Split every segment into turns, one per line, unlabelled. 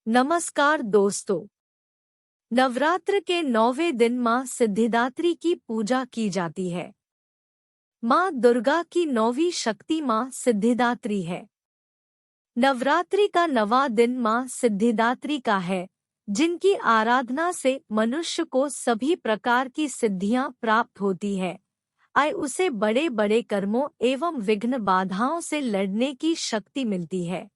नमस्कार दोस्तों। नवरात्र के 9वें दिन माँ सिद्धिदात्री की पूजा की जाती है। माँ दुर्गा की 9वीं शक्ति माँ सिद्धिदात्री है। नवरात्रि का 9वां दिन माँ सिद्धिदात्री का है, जिनकी आराधना से मनुष्य को सभी प्रकार की सिद्धियां प्राप्त होती है। उसे बड़े बड़े कर्मों एवं विघ्न बाधाओं से लड़ने की शक्ति मिलती है।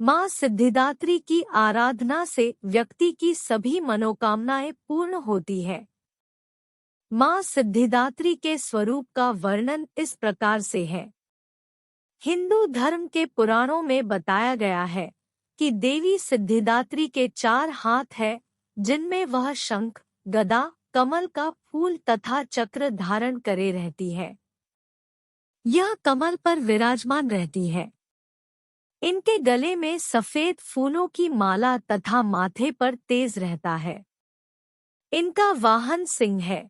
माँ सिद्धिदात्री की आराधना से व्यक्ति की सभी मनोकामनाएं पूर्ण होती है। माँ सिद्धिदात्री के स्वरूप का वर्णन इस प्रकार से है। हिंदू धर्म के पुराणों में बताया गया है कि देवी सिद्धिदात्री के 4 हाथ हैं, जिनमें वह शंख, गदा, कमल का फूल तथा चक्र धारण करे रहती है। यह कमल पर विराजमान रहती है। इनके गले में सफेद फूलों की माला तथा माथे पर तेज रहता है। इनका वाहन सिंह है।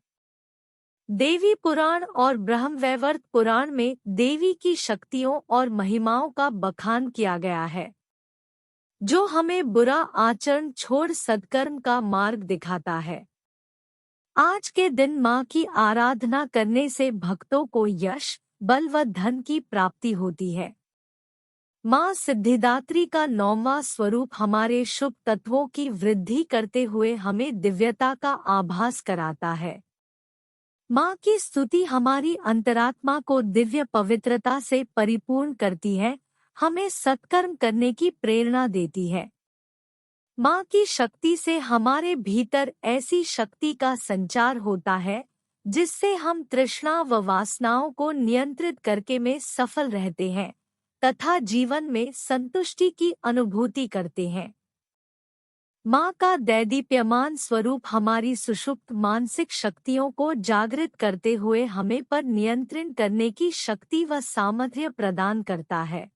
देवी पुराण और ब्रह्मवैवर्त पुराण में देवी की शक्तियों और महिमाओं का बखान किया गया है, जो हमें बुरा आचरण छोड़ सत्कर्म का मार्ग दिखाता है। आज के दिन माँ की आराधना करने से भक्तों को यश, बल व धन की प्राप्ति होती है। माँ सिद्धिदात्री का 9वां स्वरूप हमारे शुभ तत्वों की वृद्धि करते हुए हमें दिव्यता का आभास कराता है। माँ की स्तुति हमारी अंतरात्मा को दिव्य पवित्रता से परिपूर्ण करती है, हमें सत्कर्म करने की प्रेरणा देती है। माँ की शक्ति से हमारे भीतर ऐसी शक्ति का संचार होता है, जिससे हम तृष्णा व वासनाओं को नियंत्रित करके में सफल रहते हैं तथा जीवन में संतुष्टि की अनुभूति करते हैं। माँ का दैदीप्यमान स्वरूप हमारी सुषुप्त मानसिक शक्तियों को जागृत करते हुए हमें पर नियंत्रण करने की शक्ति व सामर्थ्य प्रदान करता है।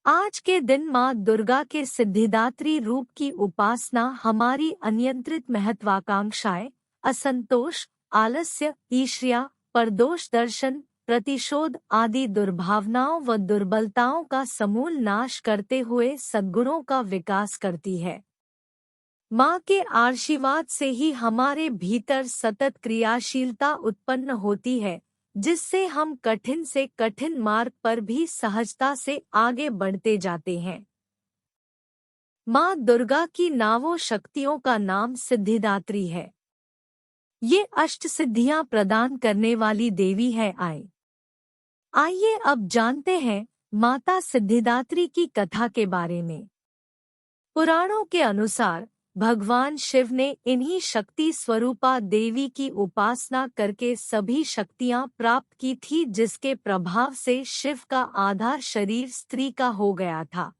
आज के दिन माँ दुर्गा के सिद्धिदात्री रूप की उपासना हमारी अनियंत्रित महत्वाकांक्षाएं, असंतोष, आलस्य, ईर्ष्या, परदोष दर्शन, प्रतिशोध आदि दुर्भावनाओं व दुर्बलताओं का समूल नाश करते हुए सद्गुणों का विकास करती है। माँ के आशीर्वाद से ही हमारे भीतर सतत क्रियाशीलता उत्पन्न होती है, जिससे हम कठिन से कठिन मार्ग पर भी सहजता से आगे बढ़ते जाते हैं। माँ दुर्गा की 9 शक्तियों का नाम सिद्धिदात्री है। ये अष्ट सिद्धियां प्रदान करने वाली देवी है। आइए अब जानते हैं माता सिद्धिदात्री की कथा के बारे में। पुराणों के अनुसार भगवान शिव ने इन्हीं शक्ति स्वरूपा देवी की उपासना करके सभी शक्तियां प्राप्त की थी, जिसके प्रभाव से शिव का आधा शरीर स्त्री का हो गया था।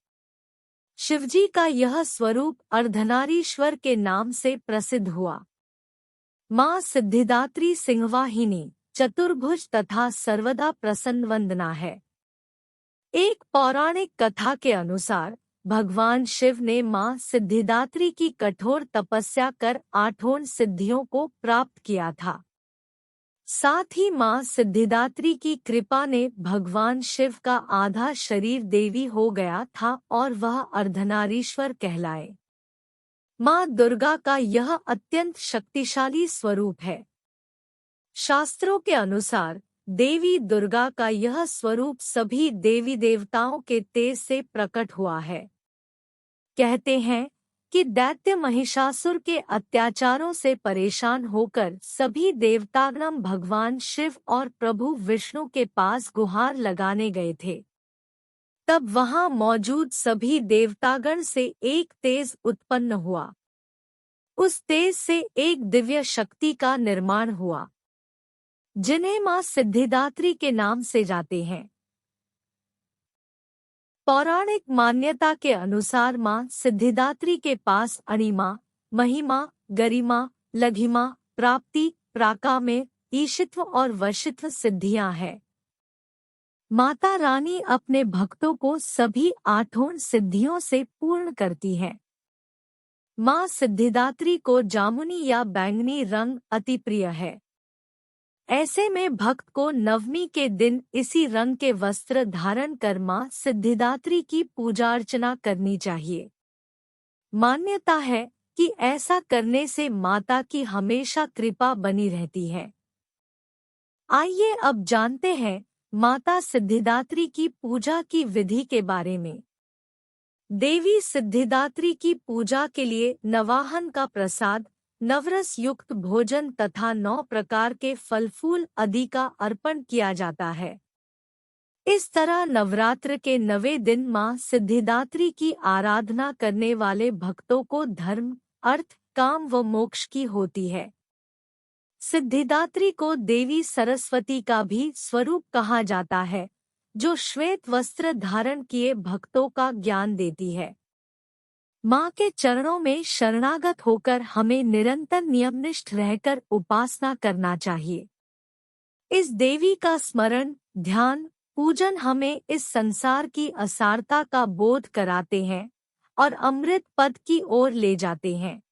शिवजी का यह स्वरूप अर्धनारीश्वर के नाम से प्रसिद्ध हुआ। माँ सिद्धिदात्री सिंहवाहिनी, चतुर्भुज तथा सर्वदा प्रसन्न वंदना है। एक पौराणिक कथा के अनुसार भगवान शिव ने माँ सिद्धिदात्री की कठोर तपस्या कर 8 सिद्धियों को प्राप्त किया था। साथ ही माँ सिद्धिदात्री की कृपा ने भगवान शिव का आधा शरीर देवी हो गया था और वह अर्धनारीश्वर कहलाए। माँ दुर्गा का यह अत्यंत शक्तिशाली स्वरूप है। शास्त्रों के अनुसार देवी दुर्गा का यह स्वरूप सभी देवी देवताओं के तेज से प्रकट हुआ है। कहते हैं कि दैत्य महिषासुर के अत्याचारों से परेशान होकर सभी देवतागण भगवान शिव और प्रभु विष्णु के पास गुहार लगाने गए थे। तब वहां मौजूद सभी देवतागण से एक तेज उत्पन्न हुआ। उस तेज से एक दिव्य शक्ति का निर्माण हुआ, जिन्हें माँ सिद्धिदात्री के नाम से जाते हैं। पौराणिक मान्यता के अनुसार माँ सिद्धिदात्री के पास अणिमा, महिमा, गरिमा, लघिमा, प्राप्ति, प्राकाम्य, ईशित्व और वशित्व सिद्धियां हैं। माता रानी अपने भक्तों को सभी 8 सिद्धियों से पूर्ण करती है। माँ सिद्धिदात्री को जामुनी या बैंगनी रंग अति प्रिय है। ऐसे में भक्त को नवमी के दिन इसी रंग के वस्त्र धारण कर माँ सिद्धिदात्री की पूजा अर्चना करनी चाहिए। मान्यता है कि ऐसा करने से माता की हमेशा कृपा बनी रहती है। आइए अब जानते हैं माता सिद्धिदात्री की पूजा की विधि के बारे में। देवी सिद्धिदात्री की पूजा के लिए नवाहन का प्रसाद, नवरस युक्त भोजन तथा 9 प्रकार के फल फूल आदि का अर्पण किया जाता है। इस तरह नवरात्र के 9वें दिन मां सिद्धिदात्री की आराधना करने वाले भक्तों को धर्म, अर्थ, काम व मोक्ष की होती है। सिद्धिदात्री को देवी सरस्वती का भी स्वरूप कहा जाता है, जो श्वेत वस्त्र धारण किए भक्तों का ज्ञान देती है। मां के चरणों में शरणागत होकर हमें निरंतर नियमनिष्ठ रहकर उपासना करना चाहिए। इस देवी का स्मरण, ध्यान, पूजन हमें इस संसार की असारता का बोध कराते हैं और अमृत पद की ओर ले जाते हैं।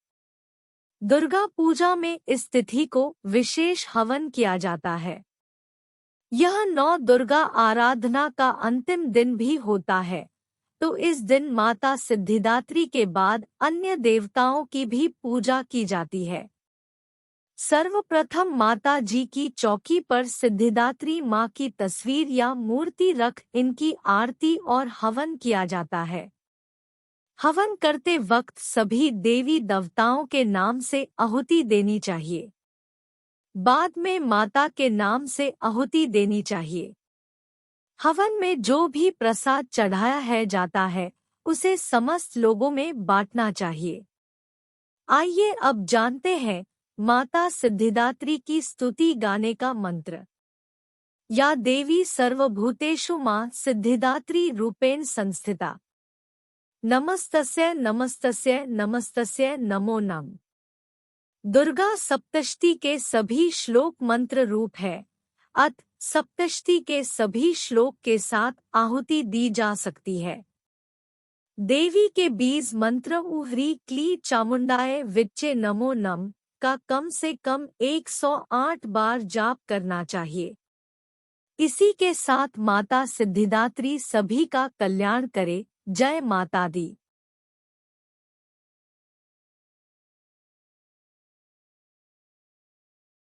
दुर्गा पूजा में इस तिथि को विशेष हवन किया जाता है। यह 9 दुर्गा आराधना का अंतिम दिन भी होता है, तो इस दिन माता सिद्धिदात्री के बाद अन्य देवताओं की भी पूजा की जाती है। सर्वप्रथम माता जी की चौकी पर सिद्धिदात्री माँ की तस्वीर या मूर्ति रख इनकी आरती और हवन किया जाता है। हवन करते वक्त सभी देवी देवताओं के नाम से आहुति देनी चाहिए। बाद में माता के नाम से आहुति देनी चाहिए। हवन में जो भी प्रसाद चढ़ाया है जाता है, उसे समस्त लोगों में बांटना चाहिए। आइए अब जानते हैं माता सिद्धिदात्री की स्तुति गाने का मंत्र। या देवी सर्वभूतेषु मां सिद्धिदात्री रूपेण संस्थिता। नमस्तस्यै नमस्तस्यै नमस्तस्यै नमो नमः। दुर्गा सप्तशती के सभी श्लोक मंत्र रूप है, अत सप्तशती के सभी श्लोक के साथ आहुति दी जा सकती है। देवी के बीज मंत्र उ ह्री क्ली चामुंडाय विच्चे नमो नम का कम से कम 108 बार जाप करना चाहिए। इसी के साथ माता सिद्धिदात्री सभी का कल्याण करे। जय माता दी।